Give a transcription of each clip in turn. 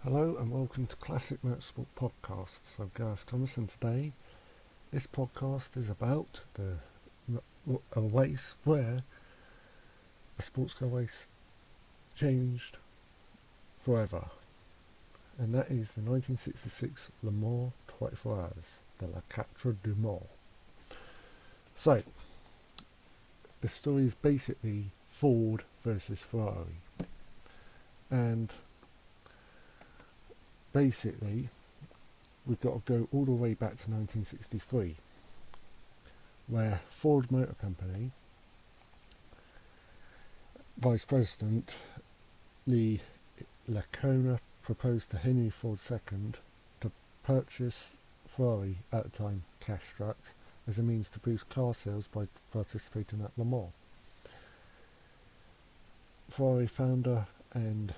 Hello and welcome to Classic Motorsport Podcasts. I'm Gareth Thomas, and today this podcast is about a race where a sports car race changed forever, and that is the 1966 Le Mans 24 Hours de la Quatre du Mans. So, the story is basically Ford versus Ferrari, and basically we've got to go all the way back to 1963, where Ford Motor Company Vice President Lee Lacona proposed to Henry Ford II to purchase Ferrari, at the time cash-strapped, as a means to boost car sales by participating at Le Mans. Ferrari founder and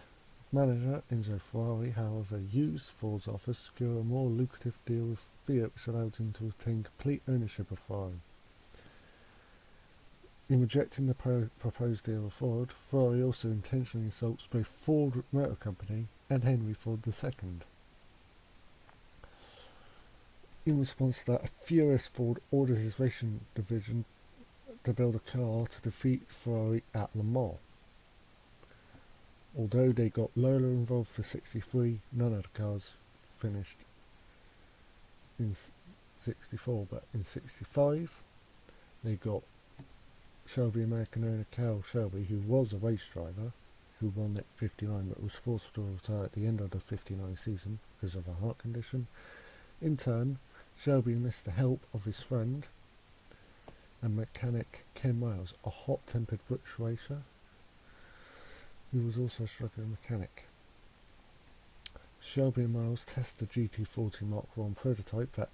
manager Enzo Ferrari, however, used Ford's offer to secure a more lucrative deal with Fiat, which allowed him to retain complete ownership of Ferrari. In rejecting the proposed deal with Ford, Ferrari also intentionally insults both Ford Motor Company and Henry Ford II. In response to that, a furious Ford orders his racing division to build a car to defeat Ferrari at Le Mans. Although they got Lola involved for 63, none of the cars finished in 64, but in 65 they got Shelby American owner Carroll Shelby, who was a race driver, who won at 59 but was forced to retire at the end of the 59 season because of a heart condition. In turn, Shelby enlisted the help of his friend and mechanic Ken Miles, a hot-tempered British racer who was also a struggling mechanic. Shelby and Miles test the GT40 Mark I prototype at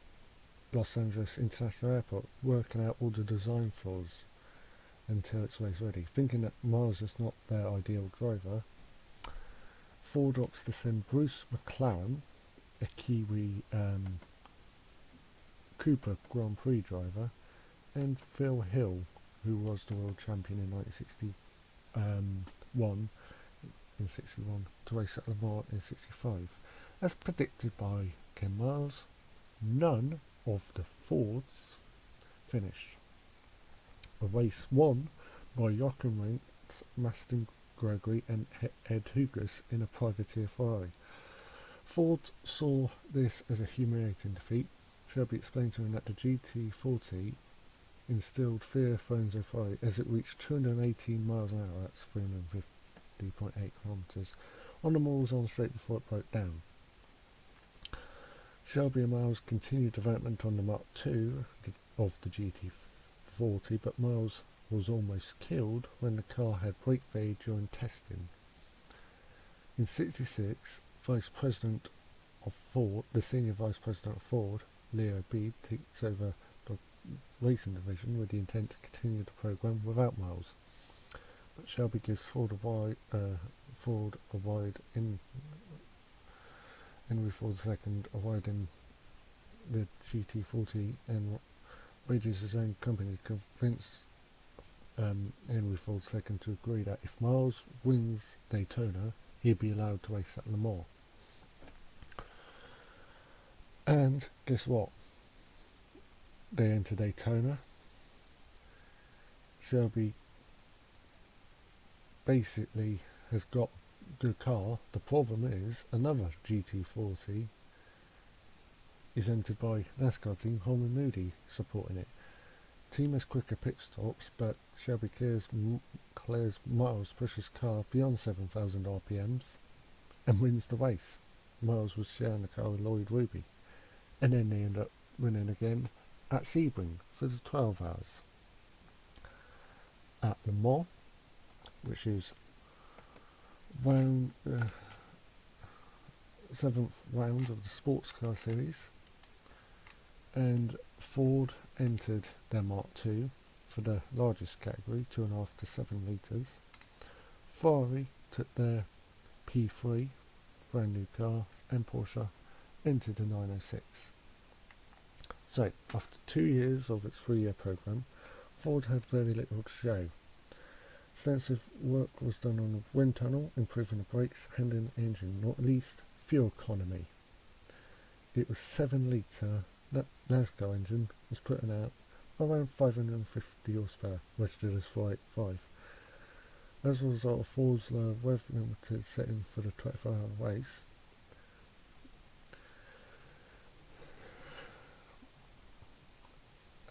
Los Angeles International Airport, working out all the design flaws until it's race ready. Thinking that Miles is not their ideal driver, Ford opts to send Bruce McLaren, a Kiwi Cooper Grand Prix driver, and Phil Hill, who was the world champion in 1961, to race at Le Mans in 65. As predicted by Ken Miles, none of the Fords finished. A race won by Jochen Rindt, Mastin Gregory and Ed Hugas in a privateer Ferrari. Ford saw this as a humiliating defeat. Shelby explained to him that the GT40 instilled fear for Enzo Ferrari as it reached 218 miles an hour, that's 350.8 kilometres, on the Mulsanne straight before it broke down. Shelby and Miles continued development on the Mark II of the GT40, but Miles was almost killed when the car had brake failure during testing. In 66, the senior vice president of Ford, Leo Beebe, takes over the racing division with the intent to continue the program without Miles. But Shelby gives Ford a wide in Henry Ford II a wide in the GT40 and wages his own company to convince Henry Ford II to agree that if Miles wins Daytona, he'd be allowed to race at Le Mans. And guess what? They enter Daytona. Shelby basically has got the car. The problem is another GT40 is entered by NASCAR team Holman Moody supporting it. Team has quicker pit stops, but Shelby clears Miles, pushes car beyond 7,000 RPMs and wins the race. Miles was sharing the car with Lloyd Ruby, and then they end up winning again at Sebring for the 12 hours. At Le Mans, which is seventh round of the sports car series, and Ford entered their Mark II for the largest category, 2.5 to 7 litres. Ferrari took their P3, brand new car, and Porsche entered the 906. So, after 2 years of its 3-year programme, Ford had very little to show. Extensive work was done on the wind tunnel, improving the brakes, handling the engine, not least fuel economy. It was 7 litre NASCAR engine was putting out around 550 horsepower, registered as 485. As a result of Ford's low weather limited setting for the 24-hour race,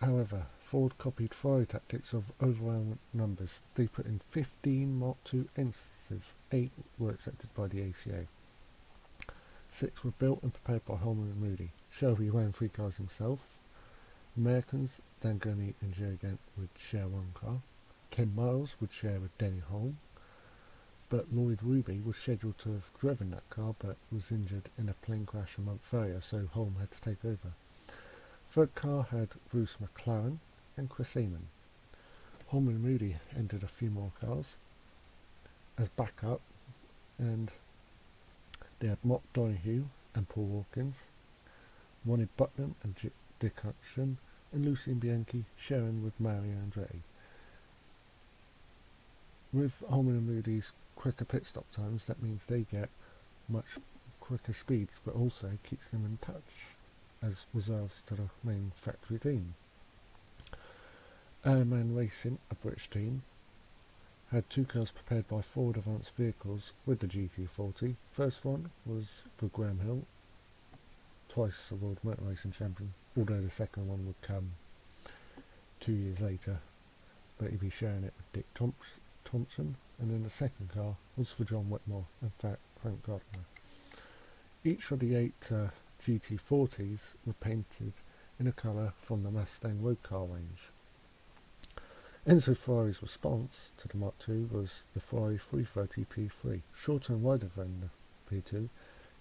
however, Ford copied Ferrari tactics of overwhelming numbers. They put in 15 Mark II instances, 8 were accepted by the ACA. 6 were built and prepared by Holman and Moody. Shelby ran 3 cars himself. Americans, Dan Gurney and Jerry Gant would share 1 car. Ken Miles would share with Denny Holm. But Lloyd Ruby was scheduled to have driven that car but was injured in a plane crash a month earlier, so Holm had to take over. Third car had Bruce McLaren and Chris Amon. Holman and Moody entered a few more cars as backup, and they had Mark Donoghue and Paul Hawkins, Ronnie Buckland and Dick Hutchinson, and Lucien Bianchi sharing with Mario Andretti. With Holman and Moody's quicker pit stop times, that means they get much quicker speeds, but also keeps them in touch as reserves to the main factory team. Airman Racing, a British team, had 2 cars prepared by Ford Advanced Vehicles with the GT40. First one was for Graham Hill, twice a World Motor Racing champion, although the second one would come 2 years later, but he'd be sharing it with Dick Thompson. And then the second car was for John Whitmore and Frank Gardner. Each of the 8 GT40s were painted in a colour from the Mustang road car range. Enzo Ferrari's response to the Mark II was the Ferrari 330 P3, shorter and wider than the P2,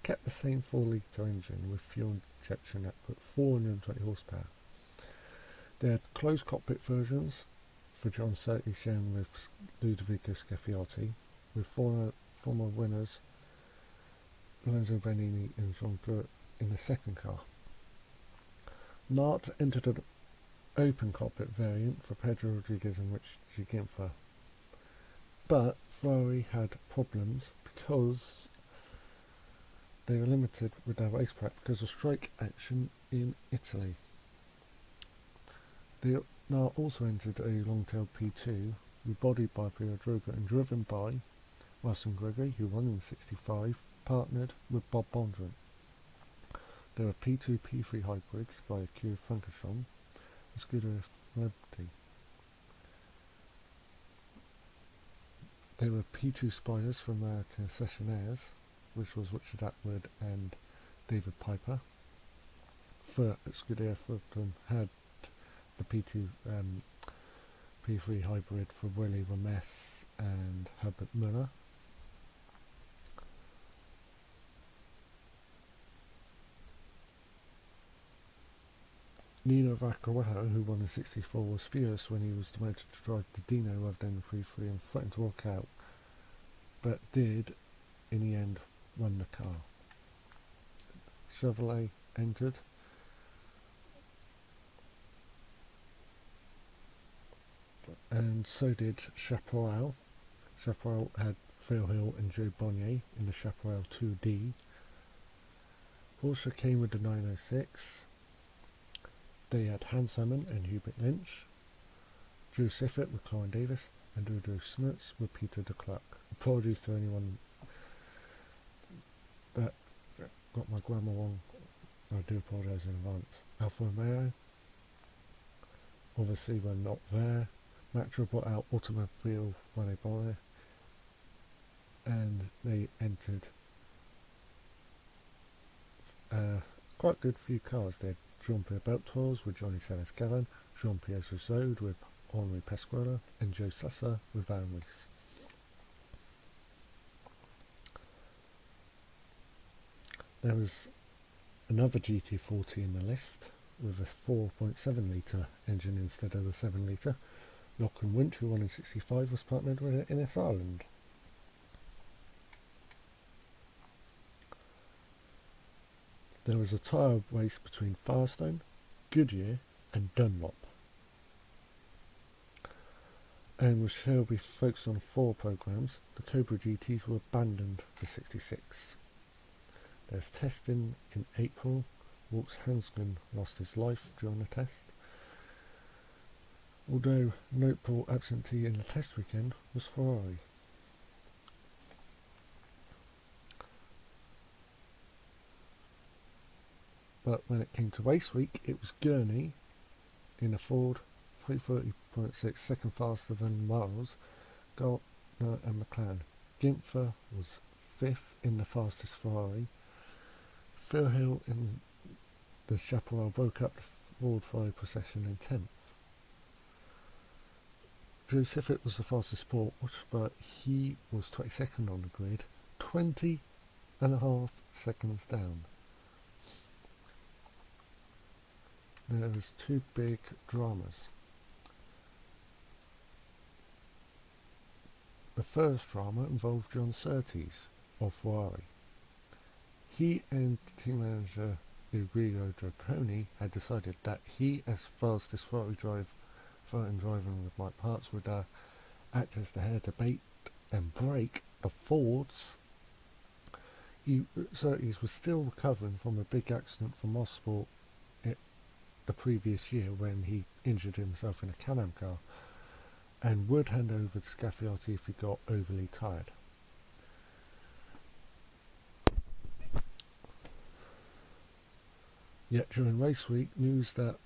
kept the same 4-litre engine with fuel injection that put 420 horsepower. They had closed cockpit versions for John Surtees shown with Ludovico Scaffiotti, with former winners Lorenzo Bernini and Jean Gurt in the second car. Nart entered an open cockpit variant for Pedro Rodriguez and Richie Ginther, but Ferrari had problems because they were limited with their race prep because of strike action in Italy. They now also entered a long-tail P2, rebodied by Pierre Droga and driven by Russell Gregory, who won in '65, partnered with Bob Bondurant. There were P2 P3 hybrids by Q Frankenstein, a Scuderia Ferrari. There were P2 Spiders for American Sessionaires, which was Richard Atwood and David Piper. For Scuderia Ferrari had the P2 P3 hybrid for Willie Rames and Herbert Muller. Nino Vaccarello, who won in '64, was furious when he was demoted to drive the Dino rather than the P3 and threatened to walk out, but did, in the end, run the car. Chevrolet entered. And so did Chaparral. Chaparral had Phil Hill and Joe Bonnier in the Chaparral 2D. Porsche came with the 906. They had Hans Hermann and Hubert Lynch, Drew Siffert with Colin Davis, and Udo Snutz with Peter de Klerk. Apologies to anyone that got my grammar wrong. I do apologise in advance. Alfa Romeo, obviously were not there. Matra brought out Automobile Valais, and they entered quite good few cars. They had Jean-Pierre Beltours with Johnny Salas-Gavan, Jean-Pierre Rousseau with Henri Pasquale, and Joe Slusser with Van Rees. There was another GT40 in the list with a 4.7 litre engine instead of the 7 litre. Lachlan Winch, who won in '65, was partnered with Innes Ireland. There was a tyre race between Firestone, Goodyear and Dunlop. And with Shelby focused on 4 programmes, the Cobra GTs were abandoned for '66. There's testing in April. Walks Hanskin lost his life during the test. Although notable absentee in the test weekend was Ferrari. But when it came to race week, it was Gurney in a Ford 330.6, second faster than Miles, Gardner and McLaren. Ginther was 5th in the fastest Ferrari. Phil Hill in the Chaparral broke up the Ford Ferrari procession in 10th. Drew Siffett was the fastest Porsche, but he was 22nd on the grid, 20.5 seconds down. There was two big dramas. The first drama involved John Surtees of Ferrari. He and team manager Ugo Draconi had decided that he, as fastest Ferrari and driving with Mike Parts, would act as the head to bait and break the Fords. Surtees was still recovering from a big accident from Motorsports the previous year when he injured himself in a Can-Am car, and would hand over to Scaffiati if he got overly tired. Yet during race week, news that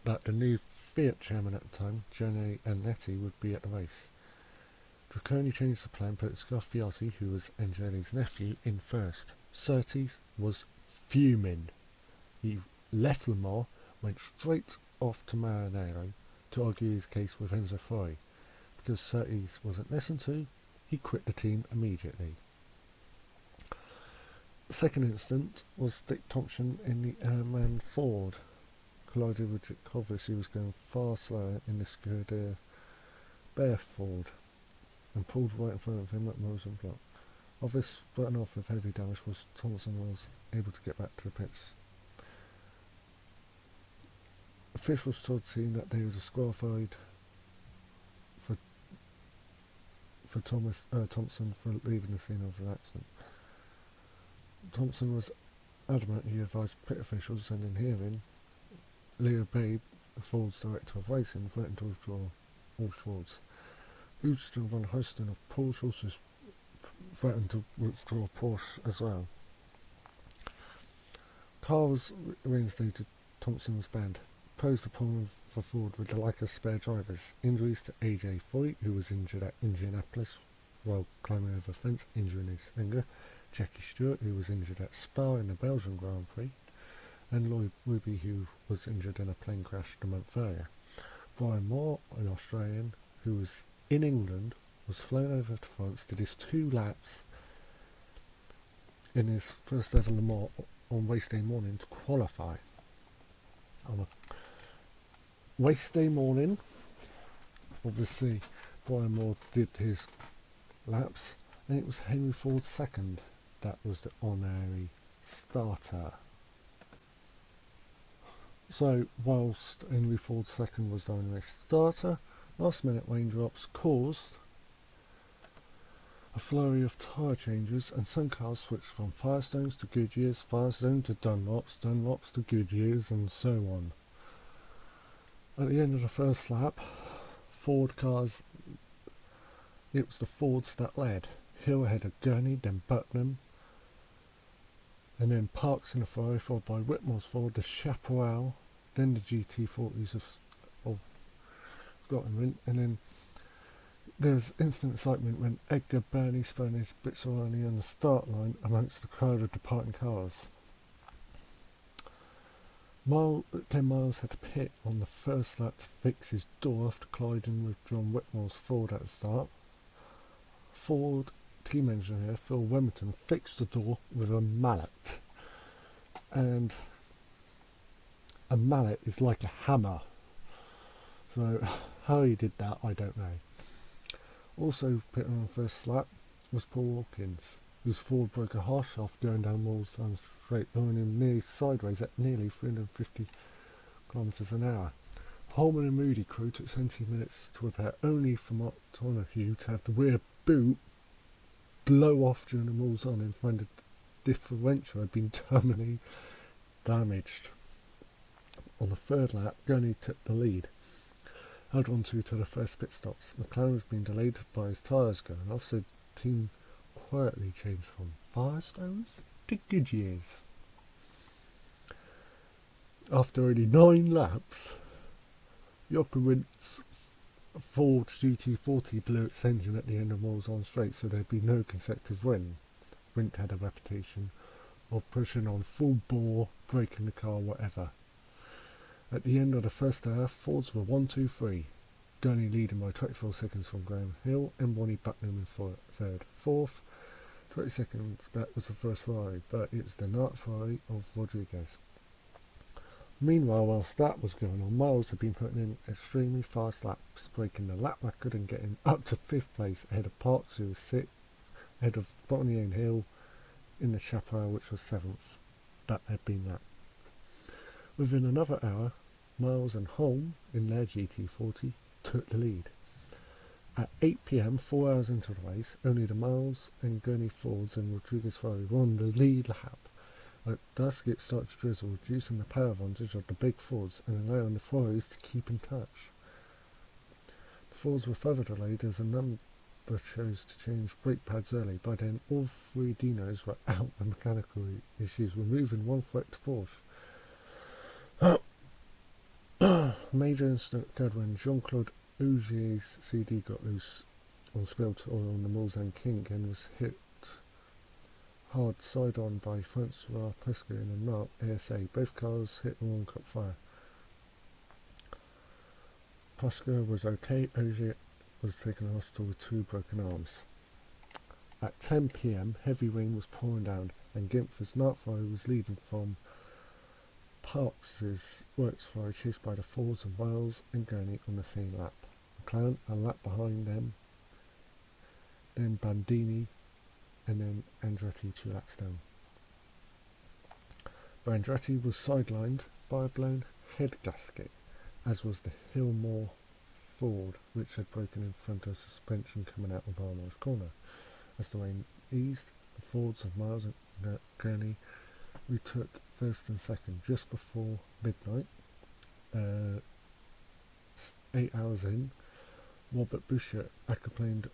the new Fiat chairman at the time, Gianni Anetti, would be at the race. Draconi changed the plan, put Scaffiati, who was Angeli's nephew, in first. Surtees was fuming. He left Le Mans, went straight off to Maranello to argue his case with Enzo Ferrari. Because Surtees wasn't listened to, he quit the team immediately. The second incident was Dick Thompson in the Airman Ford. Collided with Dick Covis, who was going far slower in the Skoda Bear Ford, and pulled right in front of him at Mosen Block. Ovis spun off with heavy damage, was Thompson was able to get back to the pits. Officials told the team that they were disqualified for Thompson for leaving the scene of an accident. Thompson was adamant he advised pit officials, and in hearing, Leo Babe, Ford's director of racing, threatened to withdraw all Fords. Houston von Houston of Porsche also threatened to withdraw Porsche as well. Car was reinstated. Thompson was banned. Posed a problem for Ford with the lack of spare drivers. Injuries to AJ Foyt, who was injured at Indianapolis while climbing over a fence, injuring his finger. Jackie Stewart, who was injured at Spa in the Belgian Grand Prix. And Lloyd Ruby, who was injured in a plane crash the month earlier. Brian Moore, an Australian, who was in England, was flown over to France, did his 2 laps in his first ever Le Mans on race day morning to qualify. On a race day morning, obviously Brian Moore did his laps, and it was Henry Ford's second that was the honorary starter. So whilst Henry Ford's second was the honorary starter, last minute raindrops caused a flurry of tyre changes, and some cars switched from Firestones to Goodyears, Firestone to Dunlops, Dunlops to Goodyears, and so on. At the end of the first lap, Ford cars, it was the Fords that led. Hill ahead of Gurney, then Putnam, and then Parks in the Ferrari, followed by Whitmore's Ford, the Chaparral, then the GT40s of Scotland, and then there's instant excitement when Edgar Burney spun his Bizzarani on the start line amongst the crowd of departing cars. Ken Miles had to pit on the first lap to fix his door after colliding with John Whitmore's Ford at the start. Ford team engineer Phil Wemington fixed the door with a mallet, and a mallet is like a hammer, so how he did that I don't know. Also pitting on the first lap was Paul Hawkins, whose Ford broke a harsh off going down Walsall Straight, throwing him nearly sideways at nearly 350 kilometres an hour. Holman and Moody crew took 17 minutes to repair, only for Mark Donahue to have the rear boot blow off during the rolls on and find a differential had been terminally damaged. On the third lap, Gurney took the lead, held on to the first pit stops. McLaren was being delayed by his tyres going off, so the team quietly changed from Firestones to Goodyears. After only 9 laps, Jochowicz Ford GT40 blew its engine at the end of Mulsanne Straight, so there'd be no consecutive win. Rindt had a reputation of pushing on full bore, breaking the car, whatever. At the end of the first hour, Fords were 1-2-3. Gurney leading by 24 seconds from Graham Hill and Bonnie Bucknam in third. Fourth, 20 seconds back was the first Ferrari, but it was the night Ferrari of Rodriguez. Meanwhile, whilst that was going on, Miles had been putting in extremely fast laps, breaking the lap record and getting up to 5th place ahead of Parks, who was 6th, ahead of Bonnie and Hill in the Chaparral, which was 7th. That had been that. Within another hour, Miles and Holm in their GT40 took the lead. At 8 p.m, 4 hours into the race, only the Miles and Gurney Fords and Rodriguez Ferrari were on the lead lap. At dusk it started to drizzle, reducing the power advantage of the big Fords and allowing the Ferraris to keep in touch. The Fords were further delayed as a number chose to change brake pads early. By then all 3 Dinos were out with mechanical issues, removing one threat to Porsche. Major incident occurred when Jean-Claude Augier's CD got loose on spilled oil on the Mulsanne kink and was hit hard side-on by Francois Prescott in a Mark ASA. Both cars hit and one caught fire. Prescott was okay. Augier was taken to hospital with 2 broken arms. At 10 p.m, heavy rain was pouring down and Gimpfer's night Ferrari was leading from Parks' works Ferrari, chased by the Fords of Wales and Gurney on the same lap. McLaren a lap behind them, then Bandini, and then Andretti 2 laps down. But Andretti was sidelined by a blown head gasket, as was the Hillmore Ford, which had broken in front of suspension coming out of Armour's corner. As the rain eased, the Fords of Miles and Gurney retook first and second just before midnight. 8 hours in, Robert Buescher aquaplaned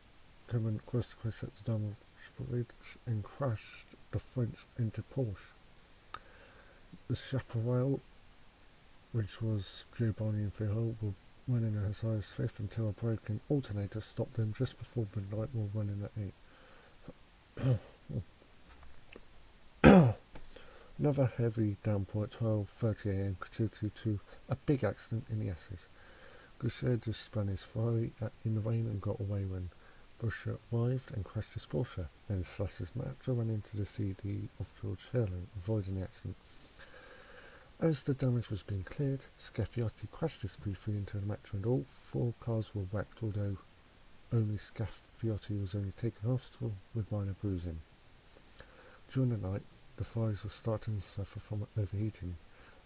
coming close to close at the Diamond Bridge and crashed the French into Porsche. The Chaparral, which was Joe Barney and Phil Hill, were running as high as 5th until a broken alternator stopped them just before midnight, while running at 8. Another heavy downpour at 12:30 a.m. contributed to a big accident in the S's. Buescher just spun his Ferrari in the rain and got away when Buescher arrived and crashed his Porsche. Then Slass's Matra ran into the CD of George Sherlin, avoiding the accident. As the damage was being cleared, Scaffiotti crashed his P3 into the Matra and all 4 cars were wrecked, although only Scaffiotti was only taken to hospital with minor bruising. During the night, the Ferraris were starting to suffer from overheating.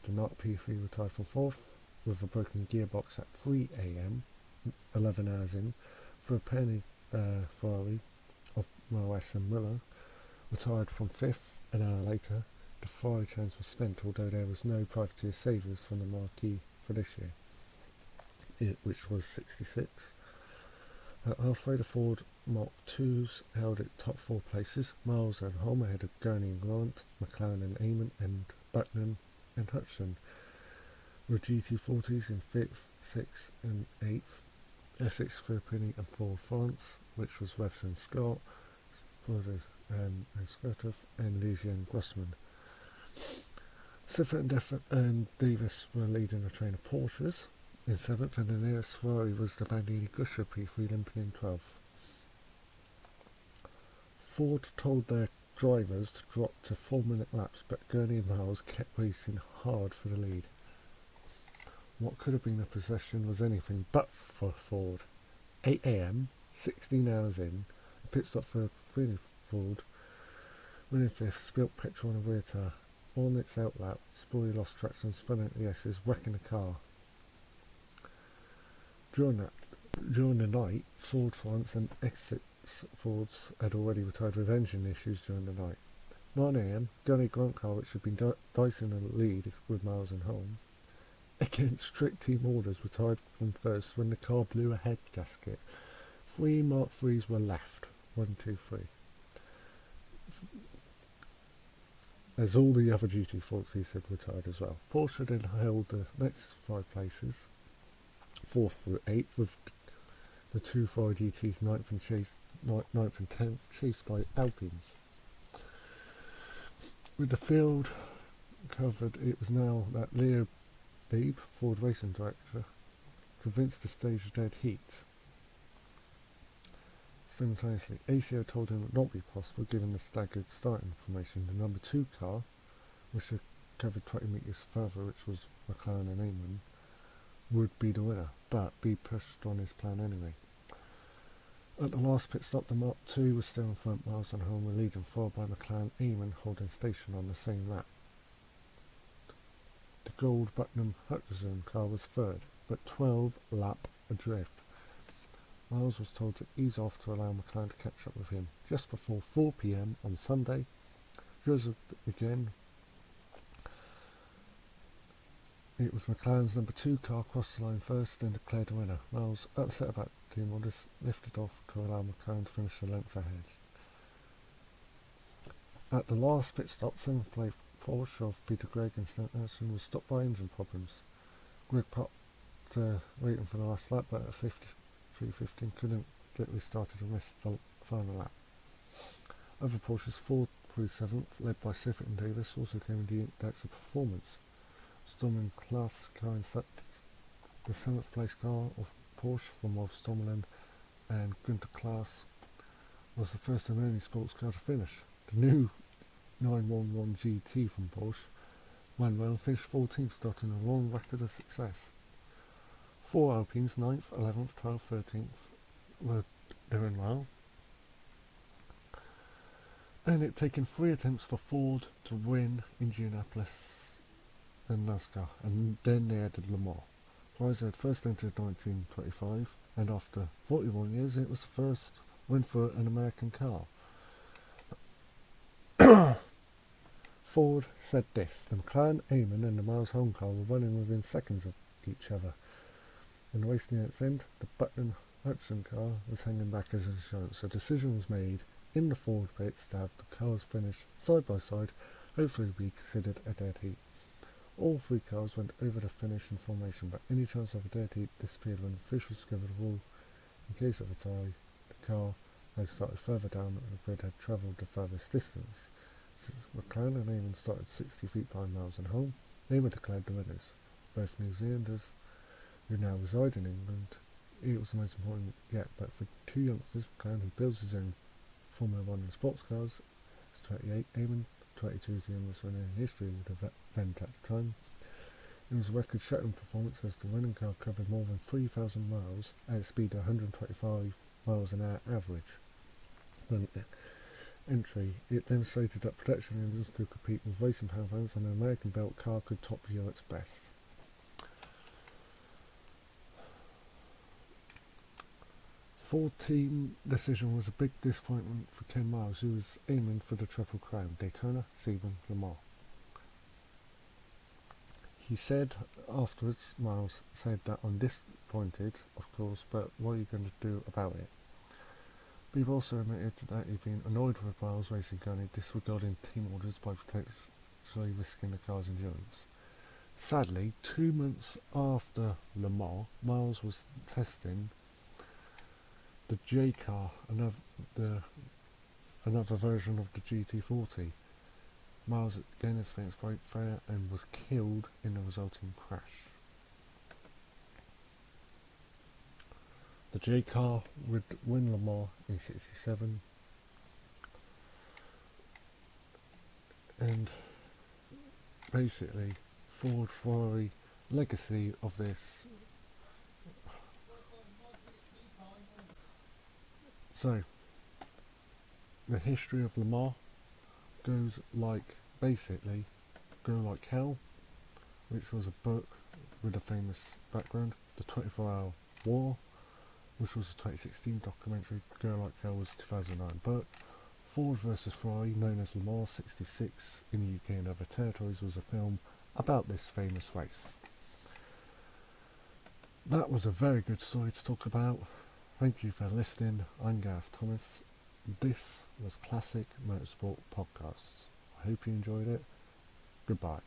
The night P3 retired from 4th with a broken gearbox at 3 a.m, 11 hours in, for a penny Ferrari of Moas and Miller retired from 5th an hour later. The Ferrari chance was spent, although there was no privateer saviours from the marquee for this year, which was 66. At halfway, the Ford Mark IIs held at top 4 places. Miles and Holm ahead of Gurney and Grant, McLaren and Amon, and Bucknam and Hutchinson. With GT40s in 5th, 6th and 8th. Essex, Philippini and Ford France, which was Revson Scott, and Skirtov, and Lesia and Grossman. Siffert and Davis were leading a train of Porsches in 7th, and the nearest Ferrari was the Bandini Gusher P3 limping in 12th. Ford told their drivers to drop to 4-minute laps, but Gurney and Miles kept racing hard for the lead. What could have been a possession was anything but for Ford. 8 a.m, 16 hours in, a pit stop for Ford, running 5th, spilt petrol on a rear tyre. On its outlap, Spory lost traction and spun into the S's, wrecking the car. During the night, Ford France and Essex Fords had already retired with engine issues during the night. 9 a.m, Gunny Grunt car, which had been dicing in the lead with miles and home, against strict team orders, were tied from first when the car blew a head gasket. 3 Mark 3s were left. 1, 2, 3. As all the other GT4s, he said, were tied as well. Porsche then held the next 5 places, 4th through 8th, with the 2 Ferrari GTs 9th and 10th, chased by Alpines. With the field covered, it was now that Leo Beebe, Ford racing director, convinced to stage a dead heat. Simultaneously, ACO told him it would not be possible given the staggered start information. The number 2 car, which had covered 20 metres further, which was McLaren and Amon, would be the winner, but Beebe pushed on his plan anyway. At the last pit stop, the Mark II was still in front, miles on home, and leading, followed by McLaren Amon holding station on the same lap. The Gold Buckingham Hutchinson car was third, but 12 lap adrift. Miles was told to ease off to allow McLaren to catch up with him. Just before 4 p.m. on Sunday, drizzled again. It was McLaren's number 2 car crossed the line first and declared the winner. Miles, upset about team orders, lifted off to allow McLaren to finish a length ahead. At the last pit stop, 7th place Porsche of Peter Gregg and Stan Anderson was stopped by engine problems. Gregg popped waiting for the last lap, but at 3:15 couldn't get restarted and missed the final lap. Other Porsches 4th through 7th, led by Siffert and Davis, also came in the index of performance. Stormen class car in the 7th place car of Porsche from Wolf Stormerland and Günther Klaas was the first and only sports car to finish. The new 911 GT from Porsche ran well and finished 14th, starting a long record of success. 4 Alpines, 9th, 11th, 12th, 13th were doing well. And it taken 3 attempts for Ford to win Indianapolis and NASCAR, and then they added Le Mans. Ferrari had first entered 1925, and after 41 years it was the first win for an American car. Ford said this: the McLaren Amon and the Miles home car were running within seconds of each other. In the race near its end, the Button Hudson car was hanging back as an insurance. A decision was made in the Ford pits to have the cars finish side by side, hopefully be considered a dead heat. All 3 cars went over the finish in formation, but any chance of a dead heat disappeared when officials discovered the rule. In case of a tie, the car had started further down and the grid had travelled the furthest distance. Since McLaren and Amon started 60 feet behind Miles and home, they were declared the winners. Both New Zealanders, who now reside in England, it was the most important yet, but for 2 youngsters, McLaren, who builds his own Formula 1 and sports cars, is 28, Amon, 22 is the youngest winner in history of the event at the time. It was a record-shattering performance as the winning car covered more than 3,000 miles at a speed of 125 miles an hour average. When entry, it demonstrated that production engines could compete with racing powerhouse and an American-built car could top Europe's best. Ford team decision was a big disappointment for Ken Miles, who was aiming for the Triple Crown: Daytona, Sebring, Le Mans. He said afterwards, Miles said that I'm disappointed, of course, but what are you going to do about it? Beebe also admitted that he'd been annoyed with Miles racing gunning, disregarding team orders by potentially risking the car's endurance. Sadly, 2 months after Le Mans, Miles was testing the J car, another version of the GT40. Miles again experienced brake failure and was killed in the resulting crash. The J car would win Le Mans in '67, and basically Ford Ferrari legacy of this. So, the history of Le Mans goes like, basically, Go Like Hell, which was a book with a famous background, The 24-Hour War, which was a 2016 documentary, Go Like Hell was a 2009 book, Ford vs Ferrari, known as Le Mans 66 in the UK and other territories, was a film about this famous race. That was a very good story to talk about. Thank you for listening. I'm Gareth Thomas. This was Classic Motorsport Podcasts. I hope you enjoyed it. Goodbye.